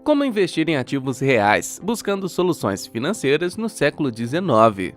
Como investir em ativos reais, buscando soluções financeiras no século XIX.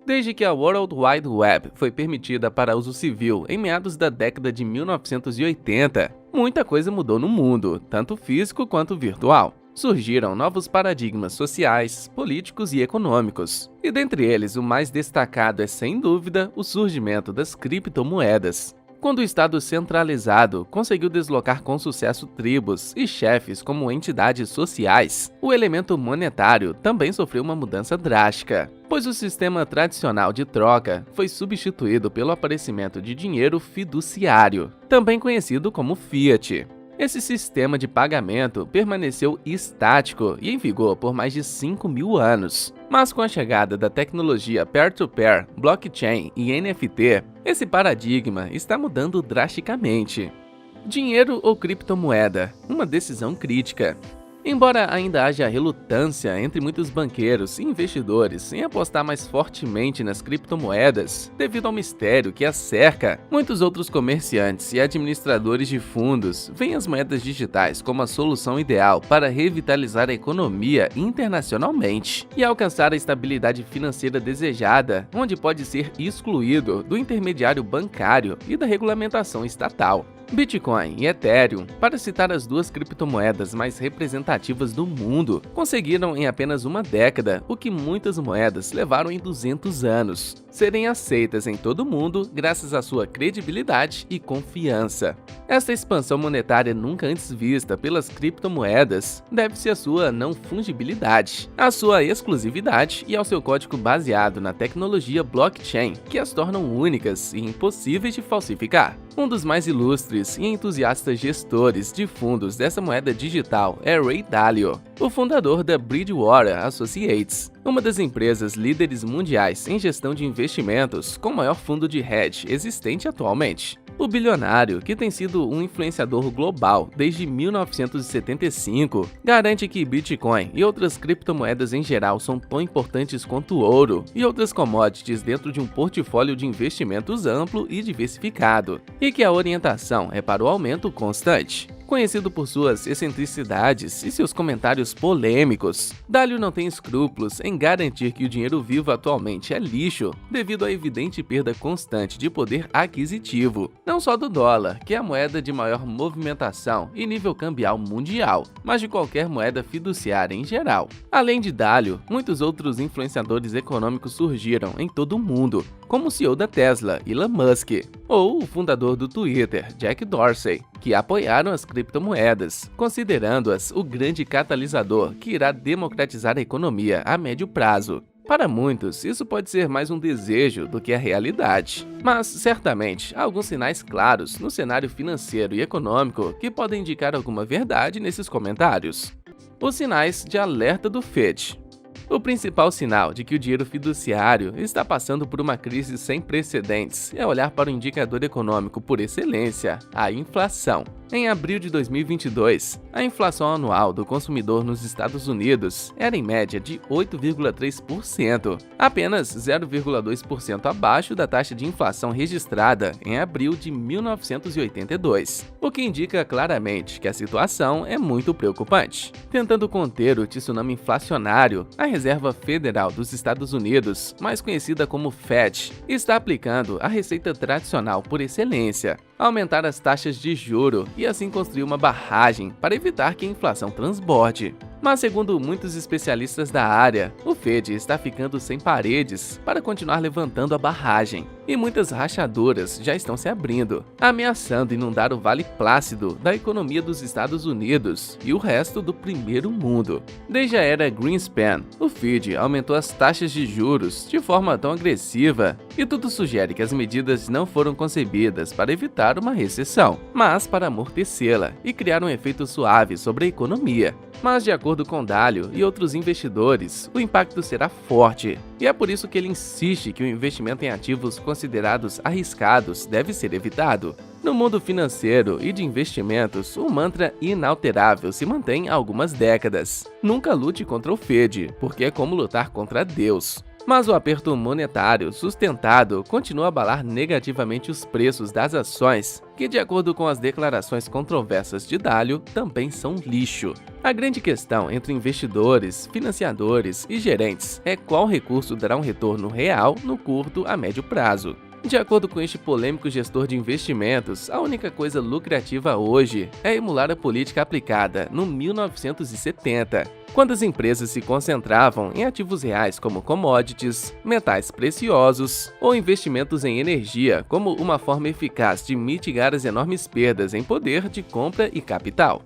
Desde que a World Wide Web foi permitida para uso civil em meados da década de 1980, muita coisa mudou no mundo, tanto físico quanto virtual. Surgiram novos paradigmas sociais, políticos e econômicos, e dentre eles o mais destacado é, sem dúvida, o surgimento das criptomoedas. Quando o Estado centralizado conseguiu deslocar com sucesso tribos e chefes como entidades sociais, o elemento monetário também sofreu uma mudança drástica, pois o sistema tradicional de troca foi substituído pelo aparecimento de dinheiro fiduciário, também conhecido como fiat. Esse sistema de pagamento permaneceu estático e em vigor por mais de 5.000 anos. Mas com a chegada da tecnologia peer-to-peer, blockchain e NFT, esse paradigma está mudando drasticamente. Dinheiro ou criptomoeda? Uma decisão crítica. Embora ainda haja relutância entre muitos banqueiros e investidores em apostar mais fortemente nas criptomoedas, devido ao mistério que as cerca, muitos outros comerciantes e administradores de fundos veem as moedas digitais como a solução ideal para revitalizar a economia internacionalmente e alcançar a estabilidade financeira desejada, onde pode ser excluído do intermediário bancário e da regulamentação estatal. Bitcoin e Ethereum, para citar as duas criptomoedas mais representativas do mundo, conseguiram em apenas uma década o que muitas moedas levaram em 200 anos: serem aceitas em todo o mundo graças à sua credibilidade e confiança. Esta expansão monetária nunca antes vista pelas criptomoedas deve-se à sua não fungibilidade, à sua exclusividade e ao seu código baseado na tecnologia blockchain, que as tornam únicas e impossíveis de falsificar. Um dos mais ilustres e entusiastas gestores de fundos dessa moeda digital é Ray Dalio, o fundador da Bridgewater Associates, uma das empresas líderes mundiais em gestão de investimentos com o maior fundo de hedge existente atualmente. O bilionário, que tem sido um influenciador global desde 1975, garante que Bitcoin e outras criptomoedas em geral são tão importantes quanto o ouro e outras commodities dentro de um portfólio de investimentos amplo e diversificado, e que a orientação é para o aumento constante. Conhecido por suas excentricidades e seus comentários polêmicos, Dalio não tem escrúpulos em garantir que o dinheiro vivo atualmente é lixo devido à evidente perda constante de poder aquisitivo, não só do dólar, que é a moeda de maior movimentação e nível cambial mundial, mas de qualquer moeda fiduciária em geral. Além de Dalio, muitos outros influenciadores econômicos surgiram em todo o mundo, como o CEO da Tesla, Elon Musk, ou o fundador do Twitter, Jack Dorsey, que apoiaram as criptomoedas, considerando-as o grande catalisador que irá democratizar a economia a médio prazo. Para muitos, isso pode ser mais um desejo do que a realidade, mas certamente há alguns sinais claros no cenário financeiro e econômico que podem indicar alguma verdade nesses comentários. Os sinais de alerta do FED. O principal sinal de que o dinheiro fiduciário está passando por uma crise sem precedentes é olhar para o indicador econômico por excelência, a inflação. Em abril de 2022, a inflação anual do consumidor nos Estados Unidos era em média de 8,3%, apenas 0,2% abaixo da taxa de inflação registrada em abril de 1982, o que indica claramente que a situação é muito preocupante. Tentando conter o tsunami inflacionário, a Reserva Federal dos Estados Unidos, mais conhecida como FED, está aplicando a receita tradicional por excelência: aumentar as taxas de juro e assim construir uma barragem para evitar que a inflação transborde. Mas segundo muitos especialistas da área, o FED está ficando sem paredes para continuar levantando a barragem, e muitas rachaduras já estão se abrindo, ameaçando inundar o Vale Plácido da economia dos Estados Unidos e o resto do primeiro mundo. Desde a era Greenspan, o FED aumentou as taxas de juros de forma tão agressiva, e tudo sugere que as medidas não foram concebidas para evitar uma recessão, mas para amortecê-la e criar um efeito suave sobre a economia. Mas, de acordo com Dalio e outros investidores, o impacto será forte, e é por isso que ele insiste que o investimento em ativos considerados arriscados deve ser evitado. No mundo financeiro e de investimentos, o mantra inalterável se mantém há algumas décadas: nunca lute contra o FED, porque é como lutar contra Deus. Mas o aperto monetário sustentado continua a abalar negativamente os preços das ações, que, de acordo com as declarações controversas de Dalio, também são lixo. A grande questão entre investidores, financiadores e gerentes é qual recurso dará um retorno real no curto a médio prazo. De acordo com este polêmico gestor de investimentos, a única coisa lucrativa hoje é emular a política aplicada no 1970, quando as empresas se concentravam em ativos reais como commodities, metais preciosos ou investimentos em energia como uma forma eficaz de mitigar as enormes perdas em poder de compra e capital.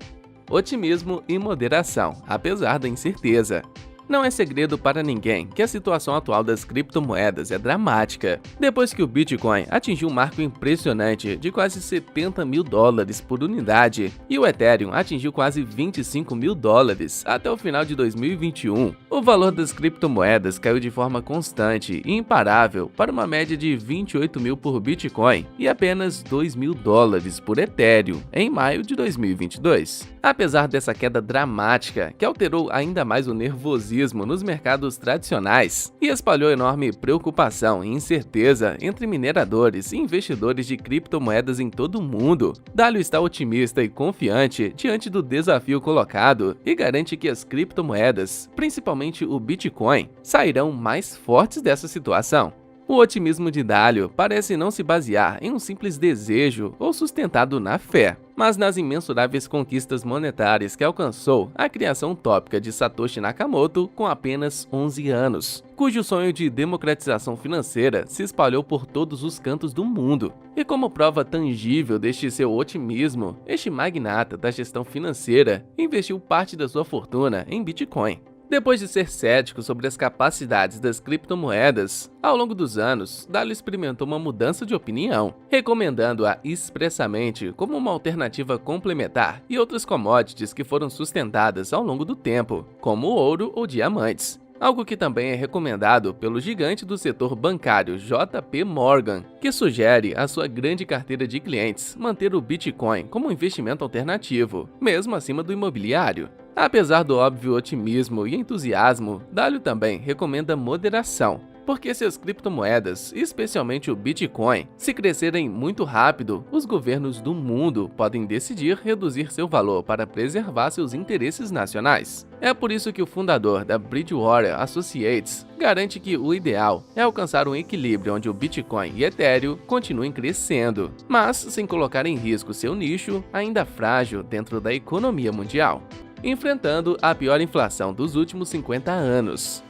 Otimismo e moderação, apesar da incerteza. Não é segredo para ninguém que a situação atual das criptomoedas é dramática. Depois que o Bitcoin atingiu um marco impressionante de quase $70.000 por unidade e o Ethereum atingiu quase $25.000 até o final de 2021, o valor das criptomoedas caiu de forma constante e imparável para uma média de 28.000 por Bitcoin e apenas $2.000 por Ethereum em maio de 2022. Apesar dessa queda dramática, que alterou ainda mais o nervosismo nos mercados tradicionais e espalhou enorme preocupação e incerteza entre mineradores e investidores de criptomoedas em todo o mundo, Dalio está otimista e confiante diante do desafio colocado e garante que as criptomoedas, principalmente o Bitcoin, sairão mais fortes dessa situação. O otimismo de Dalio parece não se basear em um simples desejo ou sustentado na fé, mas nas imensuráveis conquistas monetárias que alcançou a criação utópica de Satoshi Nakamoto com apenas 11 anos, cujo sonho de democratização financeira se espalhou por todos os cantos do mundo. E como prova tangível deste seu otimismo, este magnata da gestão financeira investiu parte da sua fortuna em Bitcoin. Depois de ser cético sobre as capacidades das criptomoedas, ao longo dos anos, Dalio experimentou uma mudança de opinião, recomendando-a expressamente como uma alternativa complementar e outras commodities que foram sustentadas ao longo do tempo, como ouro ou diamantes. Algo que também é recomendado pelo gigante do setor bancário JP Morgan, que sugere à sua grande carteira de clientes manter o Bitcoin como um investimento alternativo, mesmo acima do imobiliário. Apesar do óbvio otimismo e entusiasmo, Dalio também recomenda moderação, porque se as criptomoedas, especialmente o Bitcoin, se crescerem muito rápido, os governos do mundo podem decidir reduzir seu valor para preservar seus interesses nacionais. É por isso que o fundador da Bridgewater Associates garante que o ideal é alcançar um equilíbrio onde o Bitcoin e Ethereum continuem crescendo, mas sem colocar em risco seu nicho ainda frágil dentro da economia mundial, enfrentando a pior inflação dos últimos 50 anos.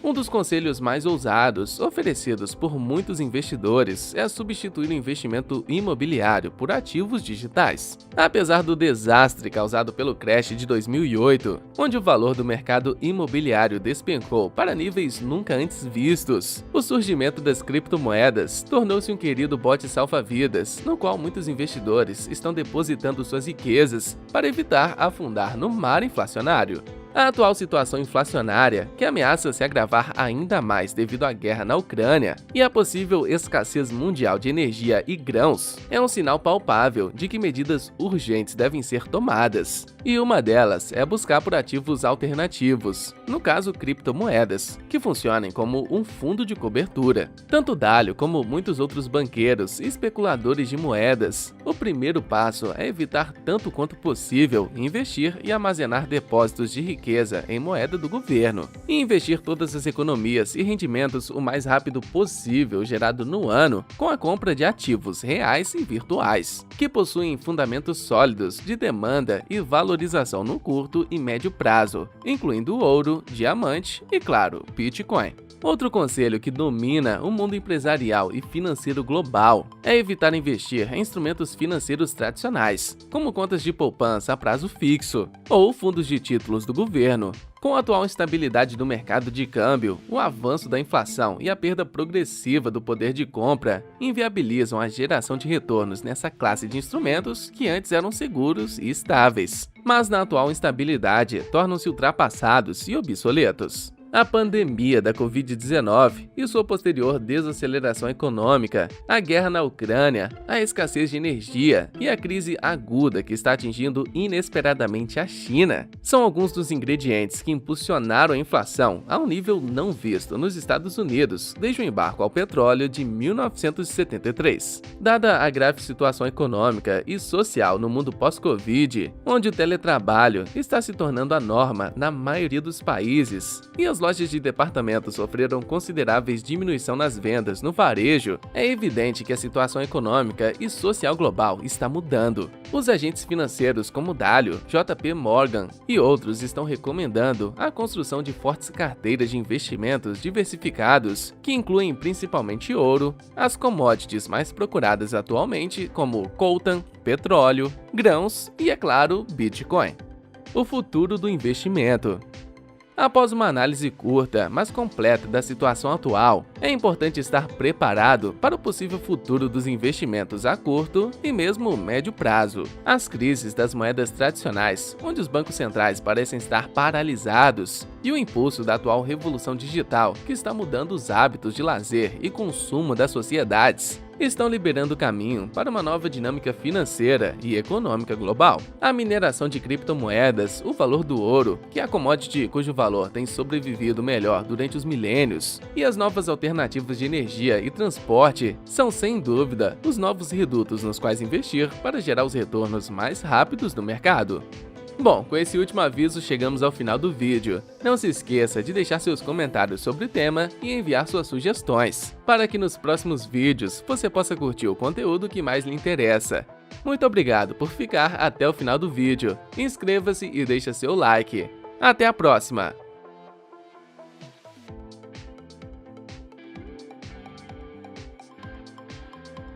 Um dos conselhos mais ousados oferecidos por muitos investidores é substituir o investimento imobiliário por ativos digitais. Apesar do desastre causado pelo crash de 2008, onde o valor do mercado imobiliário despencou para níveis nunca antes vistos, o surgimento das criptomoedas tornou-se um querido bote salva-vidas, no qual muitos investidores estão depositando suas riquezas para evitar afundar no mar inflacionário. A atual situação inflacionária, que ameaça se agravar ainda mais devido à guerra na Ucrânia e à possível escassez mundial de energia e grãos, é um sinal palpável de que medidas urgentes devem ser tomadas. E uma delas é buscar por ativos alternativos, no caso criptomoedas, que funcionem como um fundo de cobertura. Tanto Dalio como muitos outros banqueiros e especuladores de moedas, o primeiro passo é evitar tanto quanto possível investir e armazenar depósitos de riqueza em moeda do governo, e investir todas as economias e rendimentos o mais rápido possível gerado no ano com a compra de ativos reais e virtuais, que possuem fundamentos sólidos de demanda e valorização no curto e médio prazo, incluindo ouro, diamante e, claro, Bitcoin. Outro conselho que domina o mundo empresarial e financeiro global é evitar investir em instrumentos financeiros tradicionais, como contas de poupança a prazo fixo ou fundos de títulos do governo. Com a atual instabilidade do mercado de câmbio, o avanço da inflação e a perda progressiva do poder de compra inviabilizam a geração de retornos nessa classe de instrumentos que antes eram seguros e estáveis, mas na atual instabilidade tornam-se ultrapassados e obsoletos. A pandemia da Covid-19 e sua posterior desaceleração econômica, a guerra na Ucrânia, a escassez de energia e a crise aguda que está atingindo inesperadamente a China são alguns dos ingredientes que impulsionaram a inflação a um nível não visto nos Estados Unidos desde o embargo ao petróleo de 1973. Dada a grave situação econômica e social no mundo pós-Covid, onde o teletrabalho está se tornando a norma na maioria dos países e as lojas de departamento sofreram consideráveis diminuição nas vendas no varejo, é evidente que a situação econômica e social global está mudando. Os agentes financeiros como Dalio, JP Morgan e outros estão recomendando a construção de fortes carteiras de investimentos diversificados, que incluem principalmente ouro, as commodities mais procuradas atualmente como coltan, petróleo, grãos e, é claro, Bitcoin. O futuro do investimento. Após uma análise curta, mas completa da situação atual, é importante estar preparado para o possível futuro dos investimentos a curto e mesmo médio prazo. As crises das moedas tradicionais, onde os bancos centrais parecem estar paralisados, e o impulso da atual revolução digital, que está mudando os hábitos de lazer e consumo das sociedades, estão liberando caminho para uma nova dinâmica financeira e econômica global. A mineração de criptomoedas, o valor do ouro, que é a commodity cujo valor tem sobrevivido melhor durante os milênios, e as novas alternativas de energia e transporte são, sem dúvida, os novos redutos nos quais investir para gerar os retornos mais rápidos do mercado. Bom, com esse último aviso chegamos ao final do vídeo. Não se esqueça de deixar seus comentários sobre o tema e enviar suas sugestões, para que nos próximos vídeos você possa curtir o conteúdo que mais lhe interessa. Muito obrigado por ficar até o final do vídeo. Inscreva-se e deixe seu like. Até a próxima!